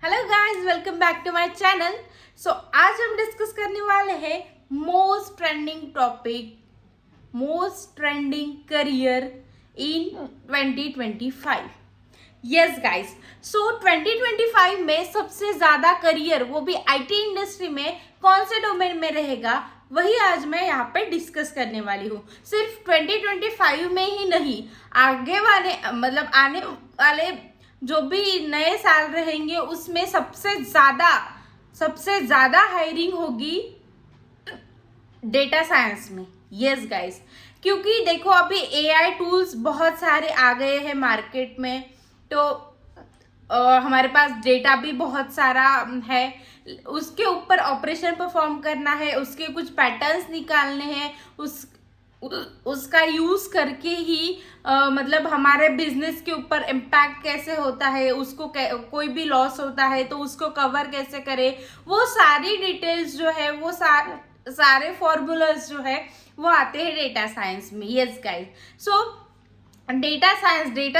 Hello guys, welcome back to my channel. So आज हम discuss करने वाले हैं most trending topic, most trending career in 2025। Yes guys, so 2025 में सबसे ज्यादा करियर, वो भी आईटी इंडस्ट्री में कौन से डोमेन में रहेगा, वही आज मैं यहाँ पे डिस्कस करने वाली हूँ। सिर्फ 2025 में ही नहीं, आगे वाले आने वाले जो भी नए साल रहेंगे उसमें सबसे ज्यादा हायरिंग होगी डेटा साइंस में। यस गाइस, क्योंकि देखो अभी एआई टूल्स बहुत सारे आ गए हैं मार्केट में, तो हमारे पास डेटा भी बहुत सारा है, उसके ऊपर ऑपरेशन परफॉर्म करना है, उसके कुछ पैटर्न्स निकालने हैं, उसका यूज करके ही हमारे बिजनेस के ऊपर इम्पैक्ट कैसे होता है, उसको कोई भी लॉस होता है तो उसको कवर कैसे करे, वो सारी डिटेल्स जो है, वो सारे फॉर्मूलाज जो है वो आते हैं डेटा साइंस में। यस गाइस, सो डेटा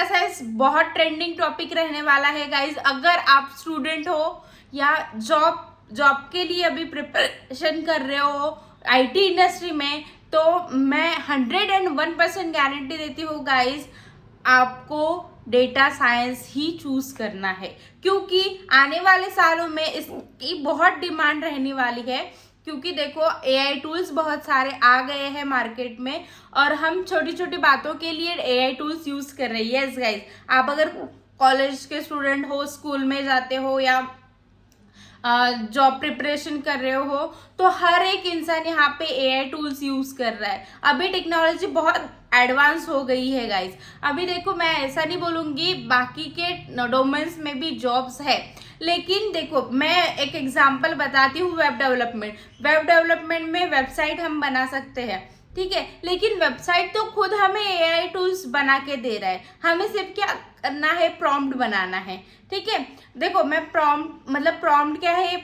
साइंस बहुत ट्रेंडिंग टॉपिक रहने वाला है गाइज। अगर आप स्टूडेंट हो या जॉब के लिए अभी प्रिपरेशन कर रहे हो आईटी इंडस्ट्री में, तो मैं 101% गारंटी देती हूँ गाइज, आपको डेटा साइंस ही चूज करना है, क्योंकि आने वाले सालों में इसकी बहुत डिमांड रहने वाली है। क्योंकि देखो एआई टूल्स बहुत सारे आ गए हैं मार्केट में और हम छोटी छोटी बातों के लिए एआई टूल्स यूज कर रहे हैं। यस गाइस, आप अगर कॉलेज के स्टूडेंट हो, स्कूल में जाते हो या जॉब प्रिपरेशन कर रहे हो, तो हर एक इंसान यहाँ पे एआई टूल्स यूज कर रहा है। अभी टेक्नोलॉजी बहुत एडवांस हो गई है गाइस। अभी देखो मैं ऐसा नहीं बोलूंगी बाकी के डोमेन्स में भी जॉब्स है, लेकिन देखो मैं एक एग्जांपल बताती हूँ। वेब डेवलपमेंट में वेबसाइट हम बना सकते हैं, ठीक है, लेकिन वेबसाइट तो खुद हमें एआई टूल्स बना के दे रहा है, हमें सिर्फ क्या करना है, प्रॉम्प्ट बनाना है। ठीक है, देखो मैं प्रॉम्प्ट क्या है,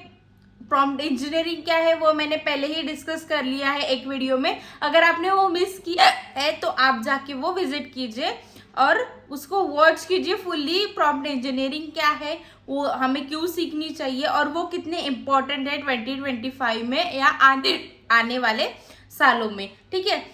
प्रॉम्प्ट इंजीनियरिंग क्या है, वो मैंने पहले ही डिस्कस कर लिया है एक वीडियो में। अगर आपने वो मिस किया है तो आप जाके वो विजिट कीजिए और उसको वॉच कीजिए फुल्ली। प्रॉम्प्ट इंजीनियरिंग क्या है, वो हमें क्यों सीखनी चाहिए और वो कितने इम्पोर्टेंट है 2025 में या आने वाले सालों में। ठीक है,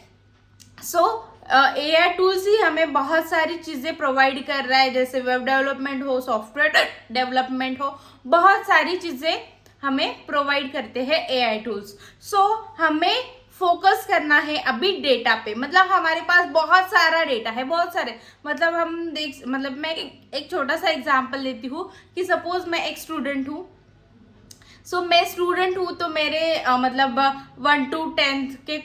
सो एआई टूल्स ही हमें बहुत सारी चीजें प्रोवाइड कर रहा है, जैसे वेब डेवलपमेंट हो, सॉफ्टवेयर डेवलपमेंट हो, बहुत सारी चीजें हमें प्रोवाइड करते हैं एआई टूल्स। सो हमें फोकस करना है अभी डेटा पे। हमारे पास बहुत सारा डेटा है, बहुत सारे मैं एक छोटा सा एग्जांपल लेती हूँ कि सपोज मैं एक स्टूडेंट हूँ। सो मैं स्टूडेंट हूँ तो मेरे 1 to 10th के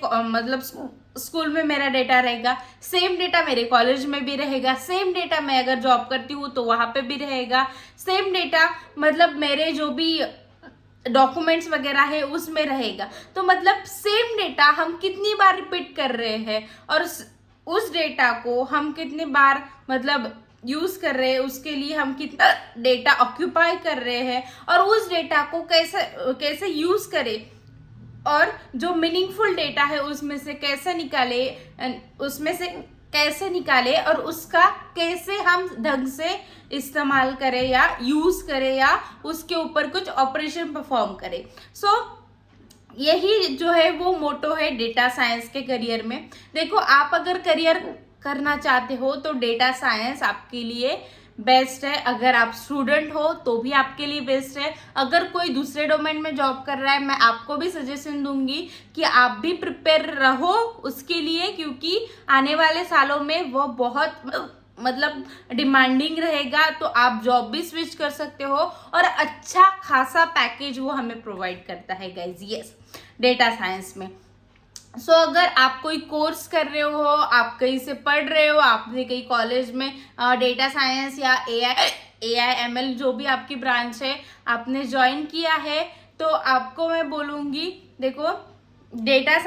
स्कूल में मेरा डेटा रहेगा, सेम डेटा मेरे कॉलेज में भी रहेगा, सेम डेटा मैं अगर जॉब करती हूँ तो वहां पे भी रहेगा, सेम डेटा मेरे जो भी डॉक्यूमेंट्स वगैरह है उसमें रहेगा। तो सेम डेटा हम कितनी बार रिपीट कर रहे हैं और उस डेटा को हम कितनी बार यूज कर रहे हैं, उसके लिए हम कितना डेटा ऑक्यूपाई कर रहे हैं और उस डेटा को कैसे यूज करें और जो मीनिंगफुल डेटा है उसमें से कैसे निकाले और उसका कैसे हम ढंग से इस्तेमाल करें या यूज करें या उसके ऊपर कुछ ऑपरेशन परफॉर्म करें। सो यही जो है वो मोटो है डेटा साइंस के करियर में। देखो आप अगर करियर करना चाहते हो तो डेटा साइंस आपके लिए बेस्ट है। अगर आप स्टूडेंट हो तो भी आपके लिए बेस्ट है। अगर कोई दूसरे डोमेन में जॉब कर रहा है, मैं आपको भी सजेशन दूंगी कि आप भी प्रिपेयर रहो उसके लिए, क्योंकि आने वाले सालों में वो बहुत डिमांडिंग रहेगा। तो आप जॉब भी स्विच कर सकते हो और अच्छा खासा पैकेज वो हमें प्रोवाइड करता है गाइज। यस, डेटा साइंस में। सो अगर आप कोई कोर्स कर रहे हो, आप कहीं से पढ़ रहे हो, आपने कहीं कॉलेज में डेटा साइंस या एआई एमएल जो भी आपकी ब्रांच है आपने ज्वाइन किया है, तो आपको मैं बोलूँगी देखो डेटा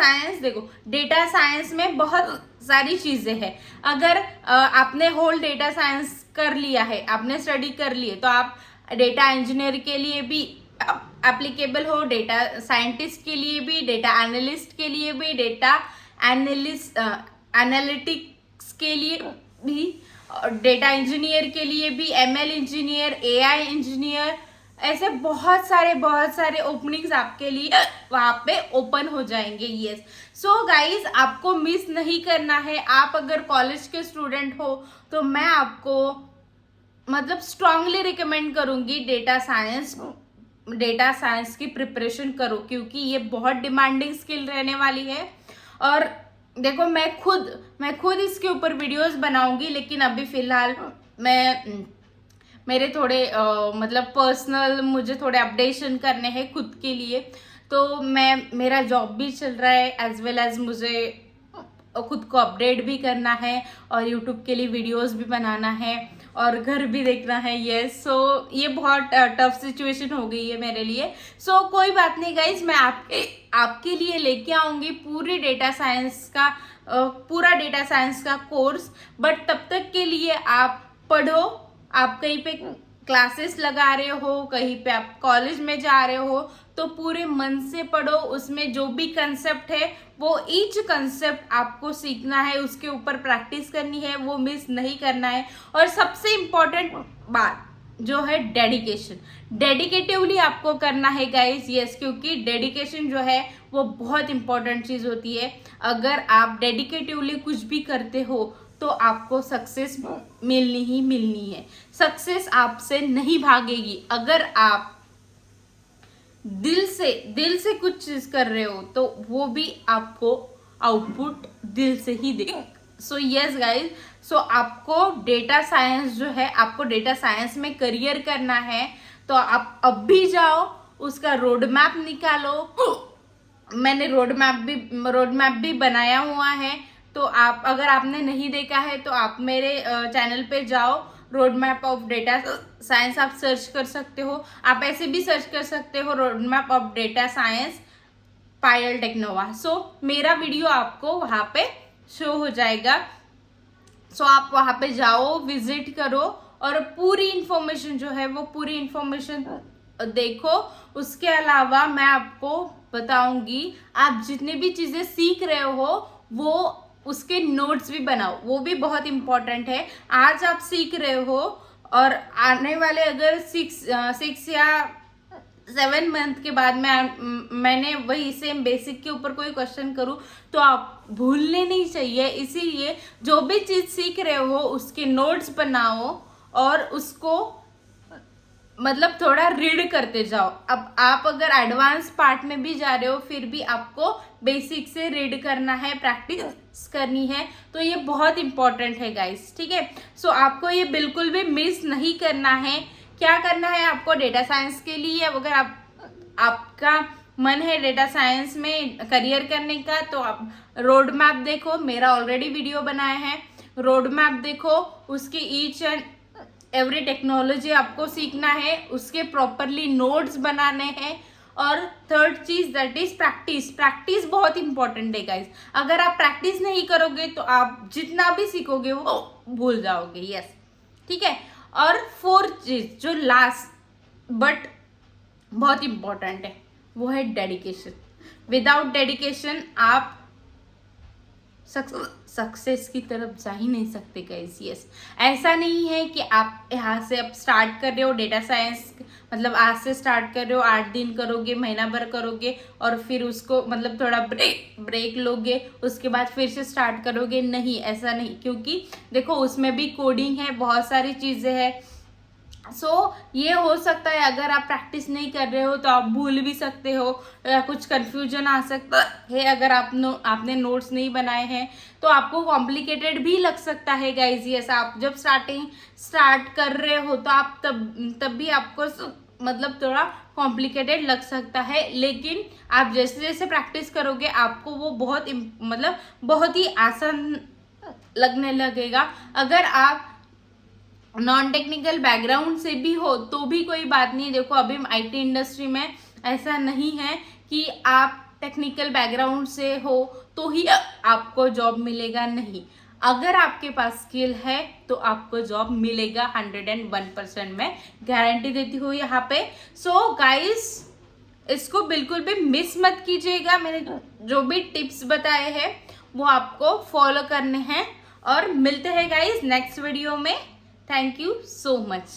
साइंस में बहुत सारी चीज़ें हैं। अगर आपने होल डेटा साइंस कर लिया है, आपने स्टडी कर ली है, तो आप डेटा इंजीनियर के लिए भी एप्लीकेबल हो, डेटा साइंटिस्ट के लिए भी, डेटा एनालिस्ट के लिए भी, डेटा एनालिटिक्स के लिए भी, डेटा इंजीनियर के लिए भी, एमएल इंजीनियर, एआई इंजीनियर, ऐसे बहुत सारे ओपनिंग्स आपके लिए वहां पे ओपन हो जाएंगे। यस, सो गाइज आपको मिस नहीं करना है। आप अगर कॉलेज के स्टूडेंट हो तो मैं आपको मतलब स्ट्रांगली रिकमेंड करूंगी डेटा साइंस की प्रिपरेशन करो, क्योंकि ये बहुत डिमांडिंग स्किल रहने वाली है। और देखो मैं खुद इसके ऊपर वीडियोस बनाऊंगी, लेकिन अभी फिलहाल मैं मेरे थोड़े मतलब पर्सनल मुझे थोड़े अपडेशन करने हैं खुद के लिए, तो मेरा जॉब भी चल रहा है एज वेल एज मुझे खुद को अपडेट भी करना है और यूट्यूब के लिए वीडियोस भी बनाना है और घर भी देखना है। यस, सो ये बहुत टफ सिचुएशन हो गई है मेरे लिए। सो कोई बात नहीं गाइज, मैं आपके लिए लेके आऊंगी पूरा डेटा साइंस का कोर्स। बट तब तक के लिए आप पढ़ो, आप कहीं पे क्लासेस लगा रहे हो, कहीं पे आप कॉलेज में जा रहे हो, तो पूरे मन से पढ़ो। उसमें जो भी कंसेप्ट है वो ईच कंसेप्ट आपको सीखना है, उसके ऊपर प्रैक्टिस करनी है, वो मिस नहीं करना है। और सबसे इम्पोर्टेंट बात जो है डेडिकेटिवली आपको करना है गाइस। यस, क्योंकि डेडिकेशन जो है वो बहुत इंपॉर्टेंट चीज होती है। अगर आप डेडिकेटिवली कुछ भी करते हो तो आपको सक्सेस मिलनी ही मिलनी है। सक्सेस आपसे नहीं भागेगी। अगर आप दिल से कुछ चीज कर रहे हो तो वो भी आपको आउटपुट दिल से ही दे। सो यस गाइज, सो आपको डेटा साइंस जो है, आपको डेटा साइंस में करियर करना है, तो आप अब भी जाओ, उसका रोड मैप निकालो। मैंने रोड मैप भी बनाया हुआ है, तो आप अगर आपने नहीं देखा है तो आप मेरे चैनल पे जाओ, road map of data science आप सर्च कर सकते हो। आप ऐसे भी सर्च कर सकते हो road map of data science Payal Technova. So मेरा वीडियो आपको वहां पे शो हो जाएगा। सो आप वहां पे जाओ, विजिट करो और पूरी इंफॉर्मेशन जो है वो पूरी इंफॉर्मेशन देखो। उसके अलावा मैं आपको बताऊंगी, आप जितने भी चीजें सीख रहे हो वो उसके नोट्स भी बनाओ, वो भी बहुत इंपॉर्टेंट है। आज आप सीख रहे हो और आने वाले अगर 6 या 7 मंथ के बाद मैंने वही सेम बेसिक के ऊपर कोई क्वेश्चन करूं तो आप भूलने नहीं चाहिए। इसीलिए जो भी चीज सीख रहे हो उसके नोट्स बनाओ और उसको मतलब थोड़ा रीड करते जाओ। अब आप अगर एडवांस पार्ट में भी जा रहे हो फिर भी आपको बेसिक से रीड करना है, प्रैक्टिस करनी है, तो ये बहुत इंपॉर्टेंट है गाइस, ठीक है। सो आपको ये बिल्कुल भी मिस नहीं करना है। क्या करना है आपको डेटा साइंस के लिए, अगर आपका मन है डेटा साइंस में करियर करने का, तो आप रोड मैप देखो, मेरा ऑलरेडी वीडियो बनाया है। रोड मैप देखो, उसकी ईच एंड एवरी टेक्नोलॉजी आपको सीखना है, उसके प्रॉपरली नोट्स बनाने हैं। और थर्ड चीज दैट इज प्रैक्टिस बहुत इंपॉर्टेंट है गाइस। अगर आप प्रैक्टिस नहीं करोगे तो आप जितना भी सीखोगे वो भूल जाओगे। यस, ठीक है। और फोर्थ चीज जो लास्ट बट बहुत इंपॉर्टेंट है वो है डेडिकेशन। विदाउट डेडिकेशन आप सक्सेस की तरफ जा ही नहीं सकते गाइस। यस, ऐसा नहीं है कि आप यहाँ से अब स्टार्ट कर रहे हो डेटा साइंस, मतलब आज से स्टार्ट कर रहे हो, 8 दिन करोगे, महीना भर करोगे और फिर उसको मतलब थोड़ा ब्रेक लोगे, उसके बाद फिर से स्टार्ट करोगे। नहीं, ऐसा नहीं, क्योंकि देखो उसमें भी कोडिंग है, बहुत सारी चीजें हैं। सो ये हो सकता है अगर आप प्रैक्टिस नहीं कर रहे हो तो आप भूल भी सकते हो, या कुछ कंफ्यूजन आ सकता है। अगर आपने नोट्स नहीं बनाए हैं तो आपको कॉम्प्लिकेटेड भी लग सकता है गाइज। यस, आप जब स्टार्ट कर रहे हो तो आप तब भी आपको मतलब थोड़ा कॉम्प्लिकेटेड लग सकता है, लेकिन आप जैसे जैसे प्रैक्टिस करोगे आपको वो बहुत ही आसान लगने लगेगा। अगर आप नॉन टेक्निकल बैकग्राउंड से भी हो तो भी कोई बात नहीं। देखो अभी आईटी इंडस्ट्री में ऐसा नहीं है कि आप टेक्निकल बैकग्राउंड से हो तो ही आपको जॉब मिलेगा, नहीं। अगर आपके पास स्किल है तो आपको जॉब मिलेगा 101%, में गारंटी देती हूँ यहाँ पे। सो गाइस, इसको बिल्कुल भी मिस मत कीजिएगा। मैंने जो भी टिप्स बताए हैं वो आपको फॉलो करने हैं और मिलते हैं गाइस नेक्स्ट वीडियो में। Thank you so much.